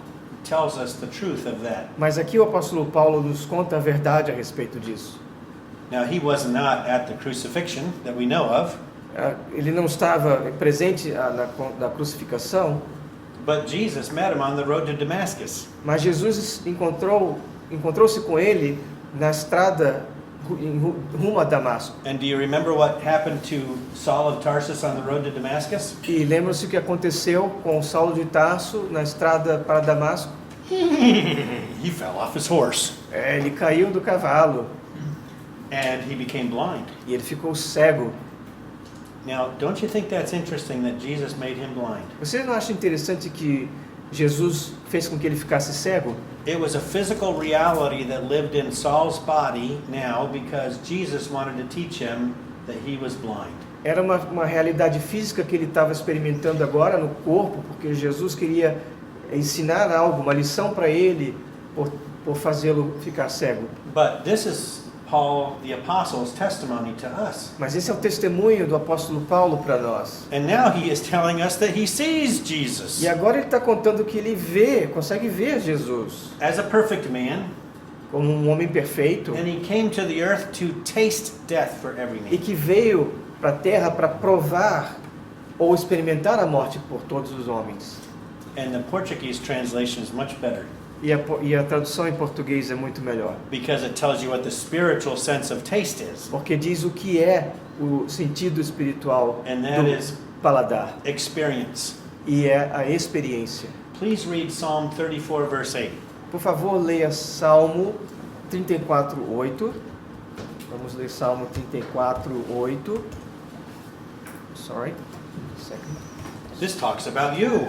tells us the truth of that. Mas aqui o apóstolo Paulo nos conta a verdade a respeito disso. Now he was not at the crucifixion that we know of. Ele não estava presente na crucificação. But Jesus met him on the road to Damascus. Mas Jesus encontrou-se com ele na estrada rumo a Damasco. And do you remember what happened to Saul of Tarsus on the road to Damascus? E lembra-se o que aconteceu com Saulo de Tarso na estrada para Damasco? He fell off his horse Ele caiu do cavalo and he became blind. e ele ficou cego. Now, don't you think that's interesting that Jesus made him blind? Você não acha interessante que Jesus fez com que ele ficasse cego? It was a physical reality that lived in Saul's body now because Jesus wanted to teach him that he was blind. Era uma realidade física que ele estava experimentando agora no corpo, porque Jesus queria ensinar algo, uma lição para ele, por fazê-lo ficar cego. But this is Paul the Apostle's testimony to us. Mas esse é o testemunho do apóstolo Paulo para nós. And now he is telling us that he sees Jesus E agora ele está contando que ele consegue ver Jesus as a perfect man, como um homem perfeito and he came to the earth to taste death for every e man. que veio para a terra para provar ou experimentar a morte por todos os homens. And the Portuguese translation is much better E a tradução em português é muito melhor, because it tells you what the spiritual sense of taste is. porque diz o que é o sentido espiritual And that do is paladar, experience. e é a experiência. Please read Psalm 34, verse 8. Por favor, leia Salmo 34:8. Vamos ler Salmo 34:8. Sorry. Second. This talks about you.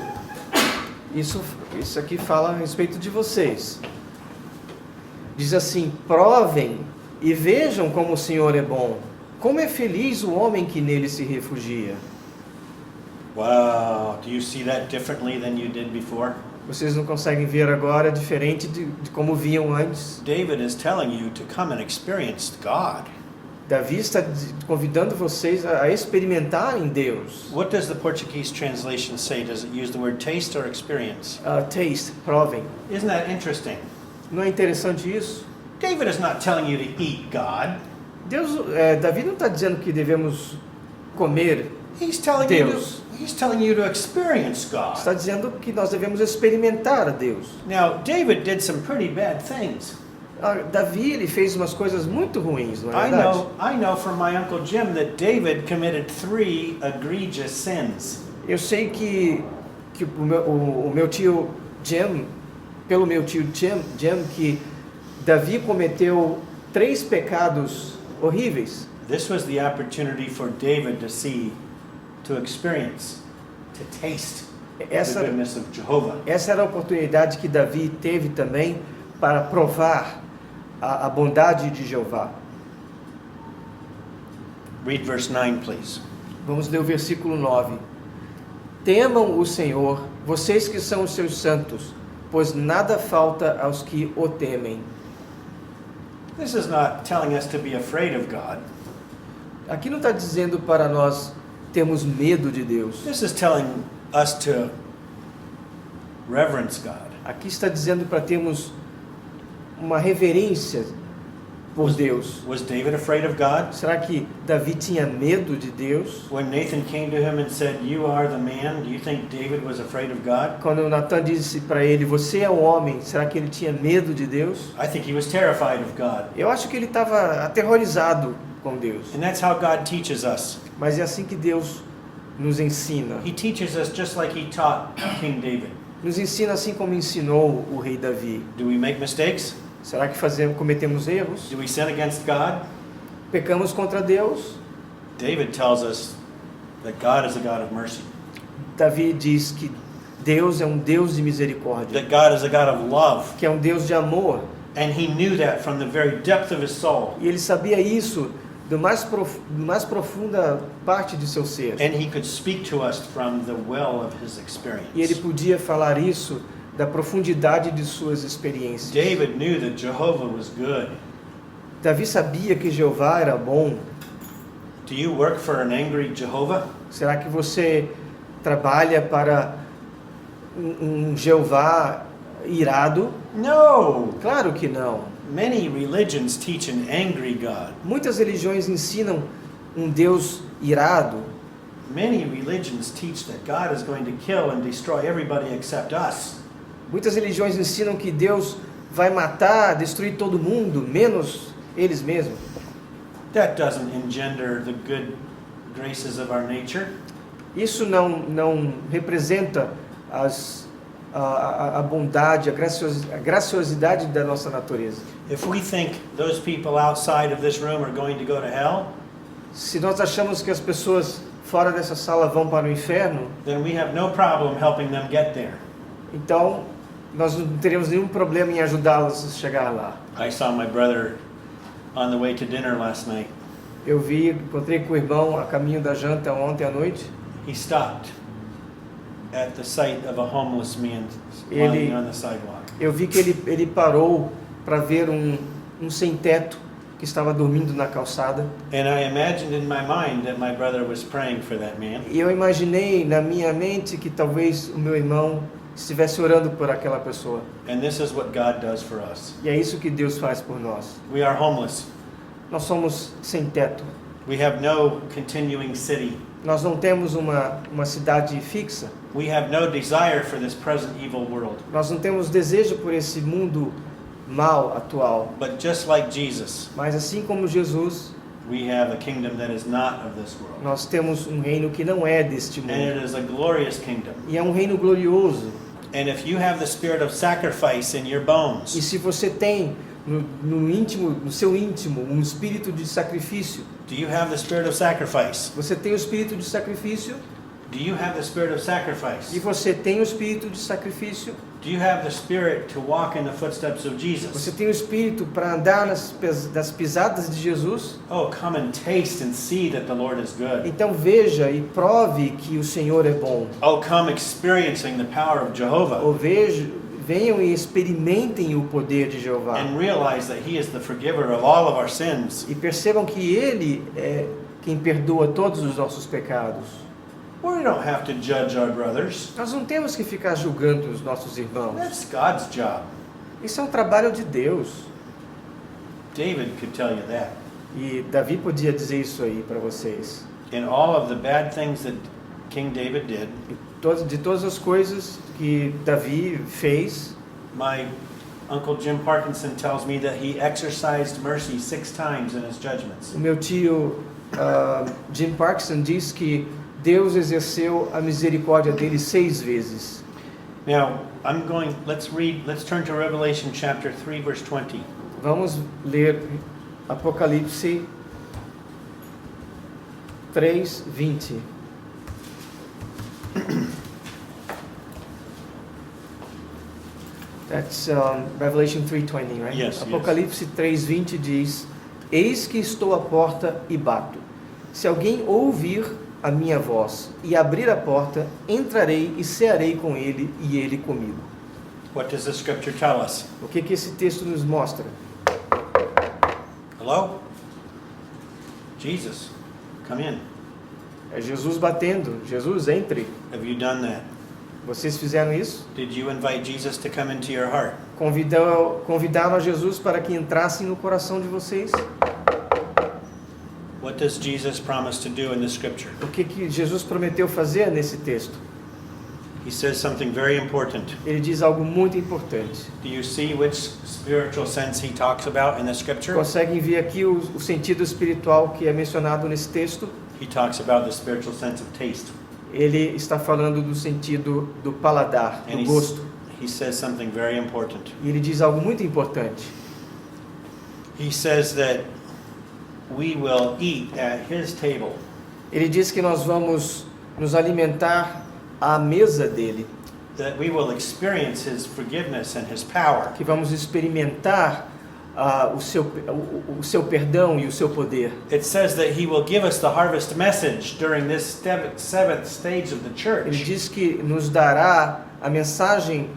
Isso aqui fala a respeito de vocês. Diz assim: provem e vejam como o Senhor é bom. Como é feliz o homem que nele se refugia. Wow, do you see that differently than you did before? Vocês não conseguem ver agora diferente de como viam antes? David is telling you to come and experience God. Davi está convidando vocês a experimentarem Deus. What does the Portuguese translation say? Does it use the word taste or experience? Taste, provem. Isn't that interesting? Não é interessante isso? David is not telling you to eat God. Davi não está dizendo que devemos comer. He's telling Deus. you to experience God. Está dizendo que nós devemos experimentar a Deus. Now, David did some pretty bad things. Davi ele fez umas coisas muito ruins, não é verdade? I know from my Uncle Jim that David committed 3 egregious sins. Eu sei que o meu tio Jim, pelo meu tio Jim, que Davi cometeu 3 pecados horríveis. This was the opportunity for David to see, to experience, to taste the goodness of Jehovah. Essa era a oportunidade que Davi teve também para provar a bondade de Jeová. Read verse 9, please. Vamos ler o versículo 9. Temam o Senhor, vocês que são os seus santos, pois nada falta aos que o temem. This is not telling us to be afraid of God. Aqui não está dizendo para nós termos medo de Deus. This is telling us to reverence God. Aqui está dizendo para termos uma reverência por Deus. Was David afraid of God? Será que Davi tinha medo de Deus? When Nathan came to him and said, "You are the man," do you think David was afraid of God? Quando Natan disse para ele, você é o homem, será que ele tinha medo de Deus? I think he was terrified of God. Eu acho que ele estava aterrorizado com Deus. And that's how God teaches us. Mas é assim que Deus nos ensina. He teaches us just like he taught King David. Nos ensina assim como ensinou o rei Davi. Do we make mistakes? Será que cometemos erros? Do we sin against God? Pecamos contra Deus? David tells us that God is a God of mercy. Davi diz que Deus é um Deus de misericórdia, That God is a God of love. que é um Deus de amor. And he knew that from the very depth of his soul. E ele sabia isso do mais profunda parte de seu ser. And he could speak to us from the well of his experience. E ele podia falar isso da profundidade de suas experiências. David knew that Jehovah was good. Davi sabia que Jeová era bom. Do you work for an angry Jehovah? Será que você trabalha para um Jeová irado? No. Claro que não. Many religions teach an angry God. Muitas religiões ensinam um Deus irado. Many religions teach that God is going to kill and destroy everybody except us. Muitas religiões ensinam que Deus vai matar, destruir todo mundo, menos eles mesmos. That doesn't engender the good graces of our nature. Isso não representa a bondade, a graciosidade da nossa natureza. If we think those people outside of this room are going to go to hell, Se nós achamos que as pessoas fora dessa sala vão para o inferno, then we have no problem helping them get there. então nós não teremos nenhum problema em ajudá-los a chegar lá. I saw my brother on the way to dinner last night. Encontrei com o irmão a caminho da janta ontem à noite. He stopped at the sight of a homeless man lying on the sidewalk. Eu vi que ele parou para ver um sem-teto que estava dormindo na calçada. And I imagined in my mind that my brother was praying for that man. E eu imaginei na minha mente que talvez o meu irmão estivesse orando por aquela pessoa. And this is what God does for us. E é isso que Deus faz por nós. We are homeless. Nós somos sem teto. We have no continuing city. Nós não temos uma cidade fixa. We have no desire for this present evil world. Nós não temos desejo por esse mundo mal atual. But just like Jesus, Mas assim como Jesus, we have a kingdom that is not of this world. nós temos um reino que não é deste And it mundo. is a glorious kingdom. E é um reino glorioso. And if you have the spirit of sacrifice in your bones, E se você tem no seu íntimo, um espírito de sacrifício, do you have the spirit of sacrifice? você tem o espírito de sacrifício, Do you have the spirit of e sacrifice? você tem o espírito de sacrifício, Do you have the spirit to walk in the footsteps of você Jesus? tem o espírito para andar nas pisadas de Jesus, Oh, come and taste and see that the Lord is good. então veja e prove que o Senhor é bom. Oh, come experiencing the power of Jehovah Ou venham e experimentem o poder de Jeová. and realize that He is the forgiver of all of our sins. E percebam que Ele é quem perdoa todos os nossos pecados. We don't have to judge our brothers. Nós não temos que ficar julgando os nossos irmãos. That's God's job. Isso é um trabalho de Deus. David could tell you that. E Davi podia dizer isso aí para vocês. In all of the bad things that King David did, De todas as coisas que Davi fez, my Uncle Jim Parkinson tells me that he exercised mercy 6 times in his judgments. o meu tio Jim Parkinson diz que Deus exerceu a misericórdia dele 6 vezes. Now, let's turn to Revelation chapter 3 verse 20. Vamos ler Apocalipse 3:20. That's Revelation 3:20, right? Yes, Apocalipse 3:20 diz: Eis que estou à porta e bato. Se alguém ouvir a minha voz e abrir a porta, entrarei e cearei com ele e ele comigo. What does the scripture tell us? O que esse texto nos mostra? Hello? Jesus, come in. É Jesus batendo. Jesus, entre. Have you done that? Vocês fizeram isso? Did you invite Jesus to come into your heart? Convidaram a Jesus para que entrasse no coração de vocês? What does Jesus promise to do in the scripture? O que Jesus prometeu fazer nesse texto? He says something very important. Ele diz algo muito importante. Do you see which spiritual sense he talks about in the scripture? Conseguem ver aqui o sentido espiritual que é mencionado nesse texto? He talks about the spiritual sense of taste. Ele está falando do sentido do paladar, And do gosto. he says something very important. E ele diz algo muito importante. He says that we will eat at his table. Ele diz que nós vamos nos alimentar à mesa dele, That we will experience his forgiveness and his power. que vamos experimentar o seu perdão e o seu poder. It says that he will give us the harvest message during this seventh stage of the Ele church. diz que nos dará a mensagem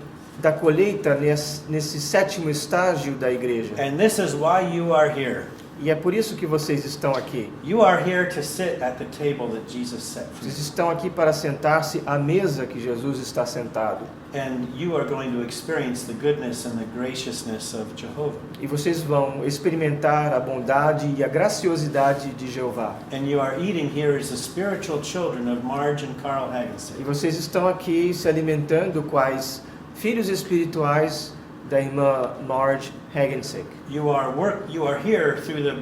da colheita nesse 7º estágio da igreja. And this is why you are here. E é por isso que vocês estão aqui. You are here to sit at the table that Jesus set for you. Vocês estão aqui para sentar-se à mesa que Jesus está sentado. And you are going to experience the goodness and the graciousness of Jehovah. E vocês vão experimentar a bondade e a graciosidade de Jeová. And you are eating here as the spiritual children of Marge and Carl Hagensen. E vocês estão aqui se alimentando quais filhos espirituais da irmã Marge Hagensick. You are here through the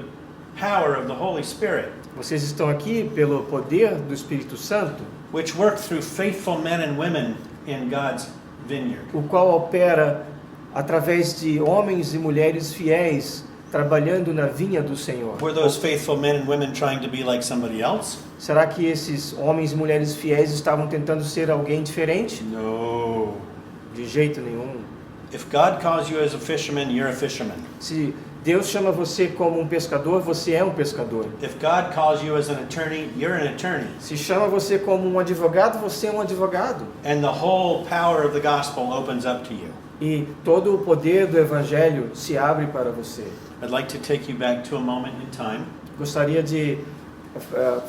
power of the Holy Spirit, Vocês estão aqui pelo poder do Espírito Santo, which work through faithful men and women in God's vineyard. o qual opera através de homens e mulheres fiéis trabalhando na vinha do Senhor. Were those faithful men and women trying to be like somebody else? Será que esses homens e mulheres fiéis estavam tentando ser alguém diferente? No. De jeito nenhum. If God calls you as a fisherman, you're a fisherman. Se Deus chama você como um pescador, você é um pescador. If God calls you as an attorney, you're an attorney. Se chama você como um advogado, você é um advogado. And the whole power of the gospel opens up to you. E todo o poder do Evangelho se abre para você. I'd like to take you back to a moment in time. Gostaria de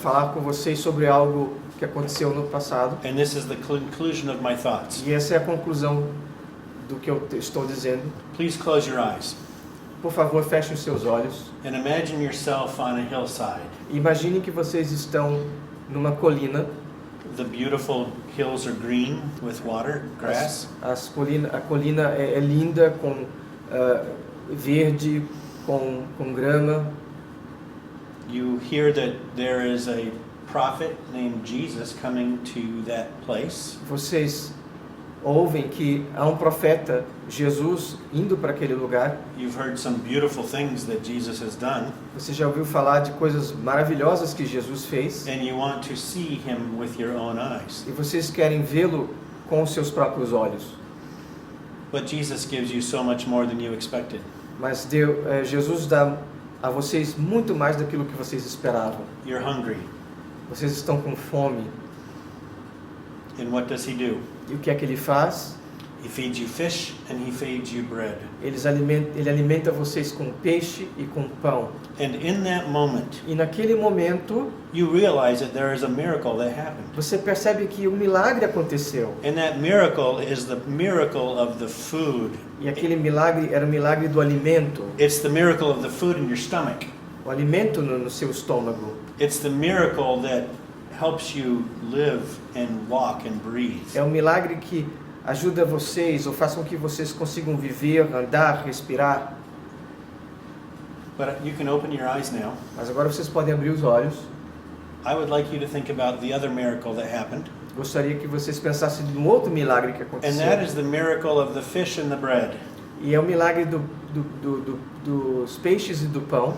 falar com vocês sobre algo que aconteceu no passado. And this is the conclusion of my thoughts. E essa é a conclusão do que eu estou dizendo. Please close your eyes Por favor, fechem os seus olhos. and imagine yourself on a hillside. Imagine que vocês estão numa colina. The beautiful hills are green with water, grass. A colina é linda, com verde, com grama. You hear that there is a prophet named Jesus coming to that place. Vocês ouvem que há um profeta, Jesus, indo para aquele lugar. You've heard some beautiful things that Jesus has done, Você já ouviu falar de coisas maravilhosas que Jesus fez. and you want to see him with your own eyes. E vocês querem vê-lo com os seus próprios olhos. But Jesus gives you so much more than you expected. Mas Jesus dá a vocês muito mais daquilo que vocês esperavam. You're hungry. Vocês estão com fome. And what does he do? E o que é que ele faz? He feeds you fish and he feeds you bread. Ele alimenta vocês com peixe e com pão. And in that moment, E naquele momento, you realize that there is a miracle that happened. você percebe que um milagre aconteceu. And that miracle is the miracle of the food. E aquele milagre era o milagre do alimento. It's the miracle of the food in your stomach. O alimento no seu estômago. It's the miracle that helps you live and walk and breathe. É um milagre que ajuda vocês, ou faz com que vocês consigam viver, andar, respirar. But you can open your eyes now. Mas agora vocês podem abrir os olhos. I would like you to think about the other miracle that happened. Gostaria que vocês pensassem num outro milagre que And aconteceu. that is the miracle of the fish and the bread. E é o milagre dos peixes e do pão.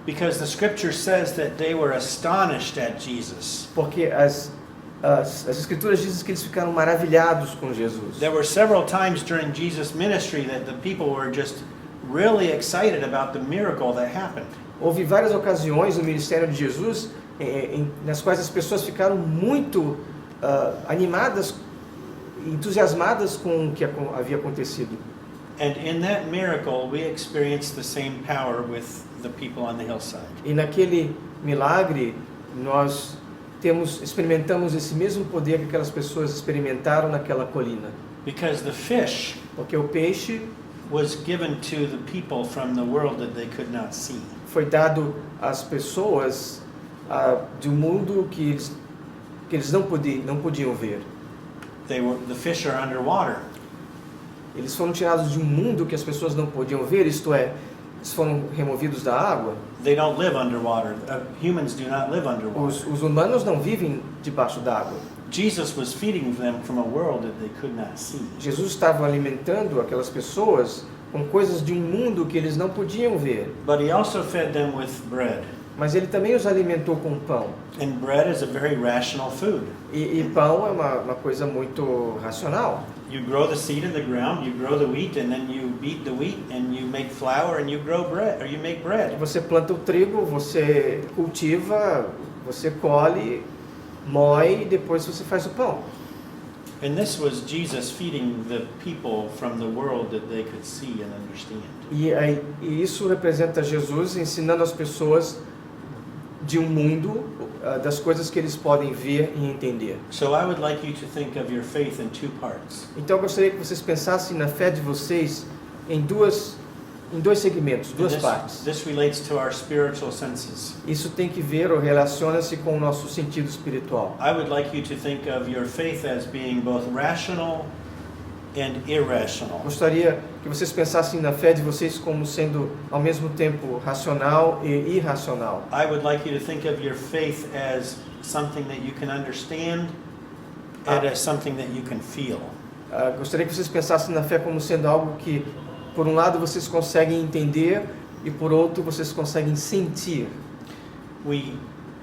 Because the scripture says that they were astonished at Jesus. Porque as escrituras dizem que eles ficaram maravilhados com Jesus. There were several times during Jesus' ministry that the people were just really excited about the miracle that happened. Houve várias ocasiões no ministério de Jesus nas quais as pessoas ficaram muito animadas, entusiasmadas com o que havia acontecido. And in that miracle, we experienced the same power with the people on the hillside. E naquele milagre nós experimentamos esse mesmo poder que aquelas pessoas experimentaram naquela colina. Because the fish Porque o peixe was given to the people from the world that they could not see. foi dado às pessoas de um mundo que eles não podiam ver. The fish are underwater. Eles foram tirados de um mundo que as pessoas não podiam ver, isto é, eles foram removidos da água. They don't live underwater. Humans do not live underwater. Os humanos não vivem debaixo d'água. Jesus was feeding them from a world that they could not see. Jesus estava alimentando aquelas pessoas com coisas de um mundo que eles não podiam ver. But he also fed them with bread. Mas ele também os alimentou com pão. And bread is a very rational food. E pão é uma coisa muito racional. You grow the seed in the ground, you grow the wheat, and then you beat the wheat, and you make flour, and you grow bread, or you make bread. Você planta o trigo, você cultiva, você colhe, moe e depois você faz o pão. And this was Jesus feeding the people from the world that they could see and understand. E isso representa Jesus ensinando as pessoas de um mundo, das coisas que eles podem ver e entender. So I would like you to think of your faith in two parts. Então eu gostaria que vocês pensassem na fé de vocês em dois segmentos, duas partes. This relates to our spiritual senses. Isso tem que ver ou relaciona-se com o nosso sentido espiritual. I would like you to think of your faith as being both rational and irrational. Gostaria que vocês pensassem na fé de vocês como sendo ao mesmo tempo racional e irracional. I would like you to think of your faith as something that you can understand and as something that you can feel. Gostaria que vocês pensassem na fé como sendo algo que, por um lado, vocês conseguem entender e, por outro, vocês conseguem sentir. We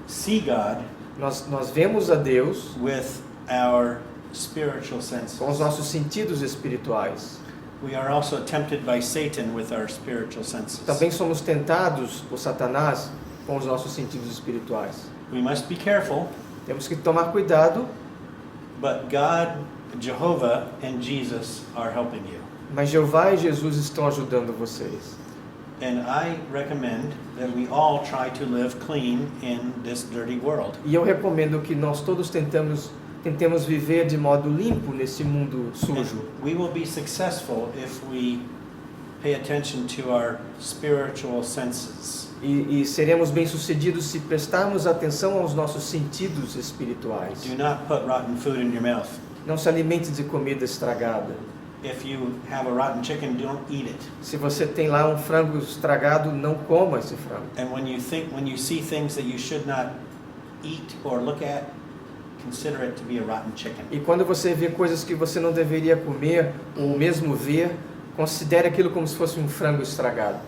see God Nós vemos a Deus with our spiritual senses. com os nossos sentidos espirituais. We are also tempted by Satan with our spiritual senses. Também somos tentados por Satanás com os nossos sentidos espirituais. We must be careful, Temos que tomar cuidado, but God, Jehovah, and Jesus are helping you. mas Jeová e Jesus estão ajudando vocês. And I recommend that we all try to live clean in this dirty world. E eu recomendo que nós todos tentemos viver de modo limpo nesse mundo sujo. And we will be successful if we pay attention to our spiritual senses. E seremos bem-sucedidos se prestarmos atenção aos nossos sentidos espirituais. Do not put rotten food in your mouth. Não se alimente de comida estragada. If you have a rotten chicken, don't eat it. Se você tem lá um frango estragado, não coma esse frango. And when you see things that you should not eat or look at, consider it to be a rotten chicken. E quando você vê coisas que você não deveria comer ou mesmo ver, considere aquilo como se fosse um frango estragado.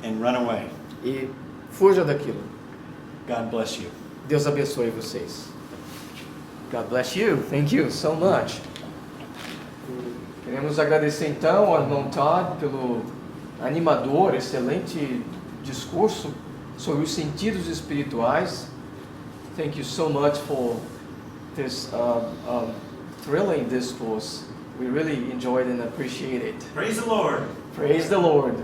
And run away. E fuja daquilo. God bless you. Deus abençoe vocês. God bless you. Thank you so much. Queremos agradecer então ao irmão Todd pelo animador, excelente discurso sobre os sentidos espirituais. Thank you so much for this thrilling discourse. We really enjoyed and appreciate it. Praise the Lord. Praise the Lord.